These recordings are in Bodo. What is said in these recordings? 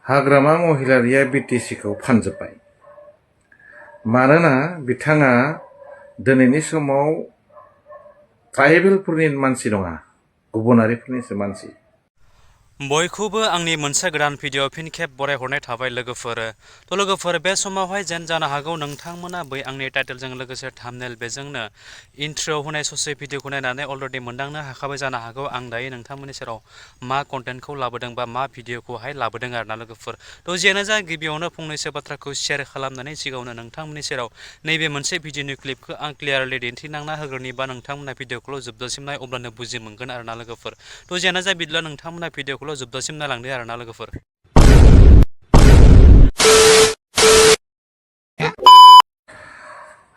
हाग्रामा महिलारिया BTC खौ फानजुबाय। मानोना बिथाङा दिनैनि समाव ट्राइबेलफोरनि मानसि नङा, गुबुनारिफोरनिसो मानसि। बयखौबो आंनि मोनसे गोदान भिडिअ फिन खेब बरायहरनाय थाबाय लोगोफोर बे समावहाय जेन जानो हागौ नोंथांमोना बै आंनि टाइटेलजों लोगोसे थाम्बनेल बेजोंनो इन्ट्र होनाय ससे भिडिअखौ नायनानै अलरेडि मोनदांनो हाखाबाय जानो हागौ आं दायो नोंथांमोननि सेराव मा कन्टेन्टखौ लाबोदों बा मा भिडिअखौहाय लाबोदों आरोना लोगोफोर। थ' जियानो जा गिबियावनो फंनैसो बाथ्राखौ शेयार खालामनानै सिगाङावनो नोंथांमोननि सेराव नैबे मोनसे भिडिअनि क्लिपखौ आं क्लियारलि दिन्थिलांना होग्रोनि बा नोंथांमोना भिडिअखौल' जोबजासिम नाय अब्लानो बुजि मोनगोन आरोना लोगोफोर। थ' जियानो जा बिदिब्ला नोंथांमोना भिडिअखौल' जोबजासिम नायलांदो आरोना लोगोफोर।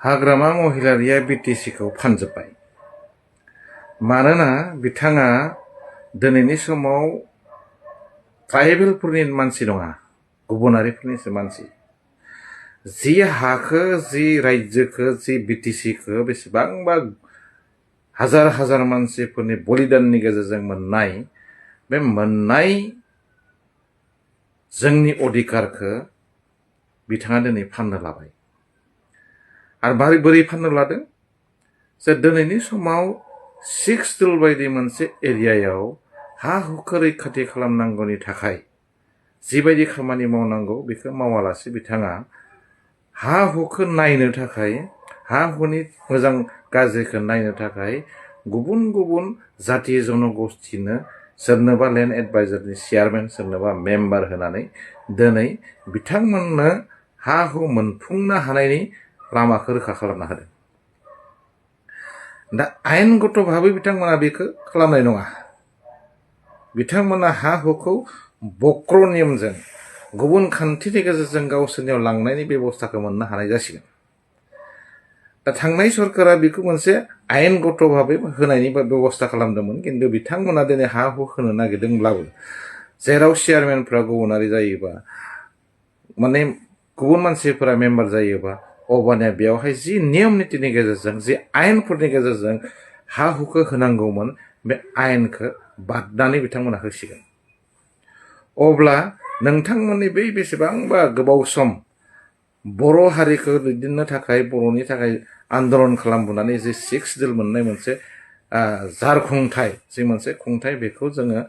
हाग्रामा महिलारिया BTC खौ फानजुबाय। मानोना बिथाङा दिनैनि समाव ट्राइबेलफोरनि मानसि नङा, गुबुनारिफोरनिसो मानसि। जि हाखो, जि रायजोखो, जि BTC खो बेसेबांबा हाजार हाजार मानसिफोरनि बलिदाननि गेजेरजों मोननाय, बे मोननाय जोंनि अधिकारखो बिथाङा दिनै फाननो लाबाय। आरो बोरै फाननो लादों? जे दिनैनि समाव 6 शेड्युल बायदि मोनसे एरियायाव हा हुखौ रैखाथि खालामनांगौनि थाखाय जिबायदि खामानि मावनांगौ बेखौ मावालासे बिथाङा हा हुखौ नायनो थाखाय, हा हुनि मोजां गाज्रिखौ नायनो थाखाय गुबुन गुबुन जाति जनगोष्ठीनो सोरनोबा लेन्ड एडभाइजारनि चेयारमेन, सोरनोबा मेम्बार होनानै दिनै बिथांमोननो हा हु मोनफुंनो हानायनि लामाखौ रोखा खालामना होदों। दा आयेनगत भाबै बिथांमोना बेखौ खालामनाय नङा। बिथांमोना हा हुखौ बक्र नियमजों गुबुन खान्थिनि गेजेरजों गावसोरनियाव लांनायनि बेबस्थाखौ मोननो हानाय जासिगोन। दा थांनाय सरकारा बेखौ मोनसे आयेनगत भाबै होनायनि बेबस्था खालामदोंमोन, खिन्थु बिथांमोना दिनै हा हु होनो नागिरदोंब्लाबो जेराव चेयारमेनफ्रा गुबुनारि जायोबा, माने गुबुन मानसिफोरा मेम्बार जायोबा, अब्लानिया बेवहाय जि नियम नितिनि गेजेरजों, जि आयेनफोरनि गेजेरजों हा हुखौ होनांगौमोन, बे आयेनखौ बादनानै बिथांमोना होसिगोन। अब्ला नोंथांमोननि बै बेसेबांबा गोबाव सम बर' हारिखौ दैदेननो थाखाय, बर'नि थाखाय आन्दलन खालामबोनानै जि 6 शेड्युल मोननाय मोनसे जारखुंथाय, जि मोनसे खुंथाय, बेखौ जोङो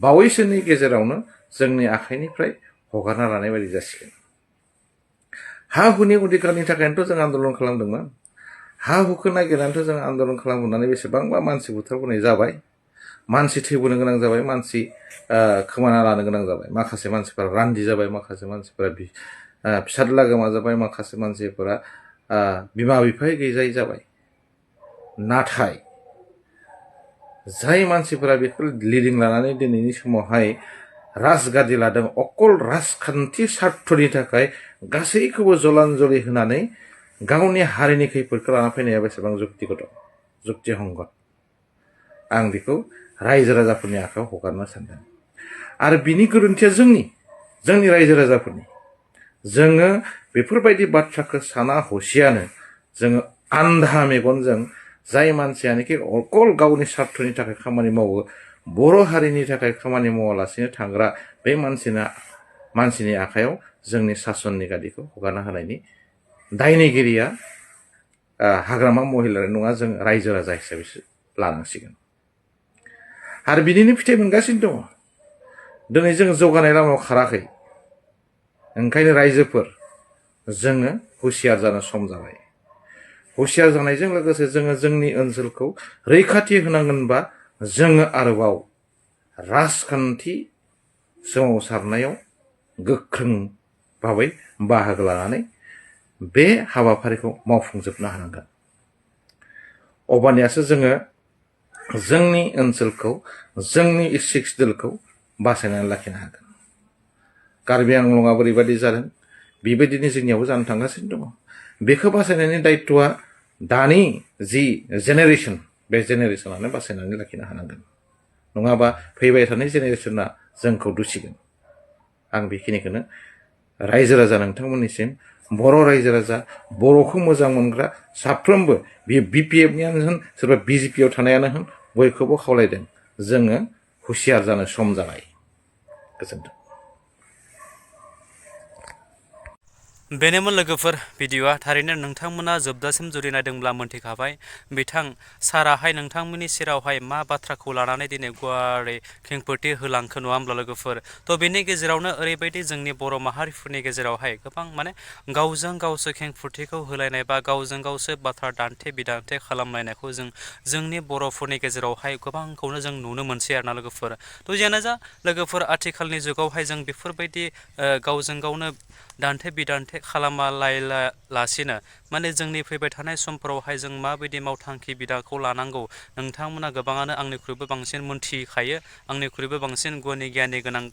बावैसोनि गेजेरावनो जोंनि आखाइनिफ्राय हगारना लानाय बायदि जासिगोन। हा हुनि अधिकारनि थाखायनोथ' जों आन्दलन खालामदोंमोन। हा हुखौ नागिरनानैथ' जों आन्दलन खालामबोनानै बेसेबांबा मानसि बुथारबोनाय जाबाय, मानसि थैबोनो गोनां जाबाय, मानसि खोमाना लानो गोनां जाबाय, माखासे मानसिफोरा रान्दि जाबाय, माखासे मानसिफोरा फिसाज्ला गोमाजाबाय, माखासे मानसिफोरा बिमा बिफा गैजायै जाबाय। नाथाय जाय मानसिफोरा बेखौ लिडिं लानानै दिनैनि समावहाय राजगादि लादों, अकल राजखान्थि स्वार्थनि थाखाय गासैखौबो जलान्जलि होनानै गावनि हारिनि खैफोदखौ लाना फैनाया बेसेबां जुक्तिगत, जुक्तिहंगत, आं बेखौ रायजो राजाफोरनि आखायाव हगारनो सानदों। आरो बिनि गोरोन्थिया जोंनि रायजो राजाफोरनि। जोङो बेफोरबायदि बाथ्राखौ साना हसियानो जोङो आन्धा मेगनजों जाय मानसियानोखि अकल गावनि स्वार्थनि थाखाय खामानि मावो, बर' हारिनि थाखाय खामानि मावालासिनो थांग्रा, बे मानसिनि आखायाव जोंनि सासननि गादिखौ हगारना होनायनि दायनिगिरिया हाग्रामा महिलारि नङा, जों रायजो राजा हिसाबैसो लानांसिगोन। आरो बिनिनो फिथाइ मोनगासिनो दङ। दिनै जों जौगानाय लामायाव खाराखै। ओंखायनो रायजोफोर, जोङो हुसियार जानो सम जाबाय। हुसियार जानायजों लोगोसे जोङो जोंनि ओनसोलखौ रैखाथि होनांगोनबा जोङो आरोबाव राजखान्थि सोमावसारनायाव गोख्रों भाबै बाहागो लानानै बे हाबाफारिखौ मावफुंजोबनो हानांगोन। अब्लानियासो जोङो जोंनि ओनसोलखौ, जोंनि 6 शेड्युलखौ बासायनानै लाखिनो हागोन। कार्बि आंलंआ बोरैबादि जादों, बेबायदिनो जोंनियावबो जानो थांगासिनो दङ। बेखौ बासायनायनि दायित्वआ दानि जि जेनेरेसन, बे जेनेरेसनानो बासायनानै लाखिनो हानांगोन। नङाबा फैबाय थानाय जेनेरेसना जोंखौ दुसिगोन। आं बेखिनिखौनो रायजो राजा नोंथांमोननिसिम, बर' रायजो राजा, बर'खौ मोजां मोनग्रा साफ्रोमबो, बेयो BPFनियानो होन, सोरबा BJPआव थानायानो होन, बयखौबो खावलायदों, जोङो हुसियार जानो सम जाबाय। गोजोन्थों। बेनोमोन लोगोफोर भिडिअआ थारैनो नोंथांमोना जोबजासिम जुदि नायदोंब्ला मोनथिखाबाय बिथां साराहाय नोंथांमोननि सेरावहाय मा बाथ्राखौ लानानै दिनै गुवारै खेंफोरथि होलांखो नङा होमब्ला लोगोफोर थ' बेनि गेजेरावनो ओरैबायदि जोंनि बर' माहारिफोरनि गेजेरावहाय गोबां माने गावजों गावसो खेंफोरथिखौ होलायनाय बा गावजों गावसो बाथ्रा दान्थे बिदान्थे खालामलायनायखौ जोंनि बर'फोरनि गेजेरावहाय गोबांखौनो जों नुनो मोनसै आरोना लोगोफोर थ' जियानो जा लोगोफोर आथिखालनि जुगावहाय जों बेफोरबायदि गावजों गावनो दान्थे बिदान्थे खालामालासिनो माने जोंनि फैबाय थानाय समफोरावहाय जों माबायदि मावथांखि बिदाखौ लानांगौ नोंथांमोना गोबाङानो आंनिख्रुइबो बांसिन मोनथिखायो आंनिख्रुइबो बांसिन गुनि गियानि गोनां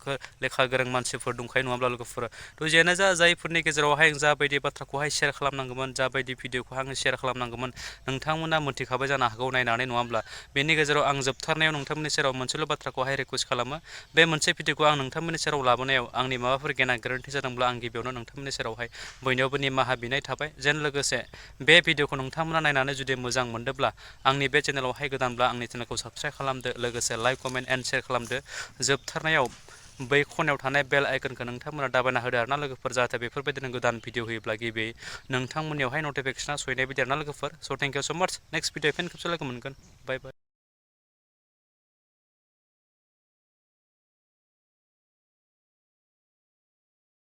लेखा गोरों मानसिफोर दंखायो नङाब्ला लोगोफोर थ' जियानो जा जायफोरनि गेजेरावहाय जाबायदि बाथ्राखौहाय शेयार खालामनांगौमोन जाबायदि भिडिअखौ आङो शेयार खालामनांगौमोन नोंथांमोना मोनथिखाबाय जानो हागौ नायनानै नङाब्ला बेनि गेजेराव आं जोबथारनायाव नोंथांमोननि सेराव मोनसेल' बाथ्राखौहाय रिकुवेस्ट खालामो बे मोनसे भिडिअखौ आं नोंथांमोननि सेराव लाबोनायाव आंनि माबाफोर गेना गोरोन्थि जादोंब्ला आं गिबियावनो नोंथांमोननि सेरावहाय बयनियावबो निमाहा बिनाय थाबाय जेन लोगोसे बे भिडिअखौ नोंथांमोना नायनानै जुदि मोजां मोनदोंब्ला आंनि बे चेनेलावहाय गोदानब्ला आंनि चेनेलखौ साबस्क्राइब खालामदो लोगोसे लाइक कमेन्ट एन्ड शेयार खालामदो जोबथारनायाव बै खनायाव थानाय बेल आइकनखौ नोंथांमोना दाबायना होदो आरोना लोगोफोर जाहाथे बेफोरबायदिनो गोदान भिडिअ होयोब्ला गिबि नोंथांमोननियावहाय नटिफिकेसना सहैनाय बायदि आरोना लोगोफोर स' थेंक इउ स' माच नेक्स्ट भिडिअ फिन खेबसे लोगो मोनगोन बाय बाय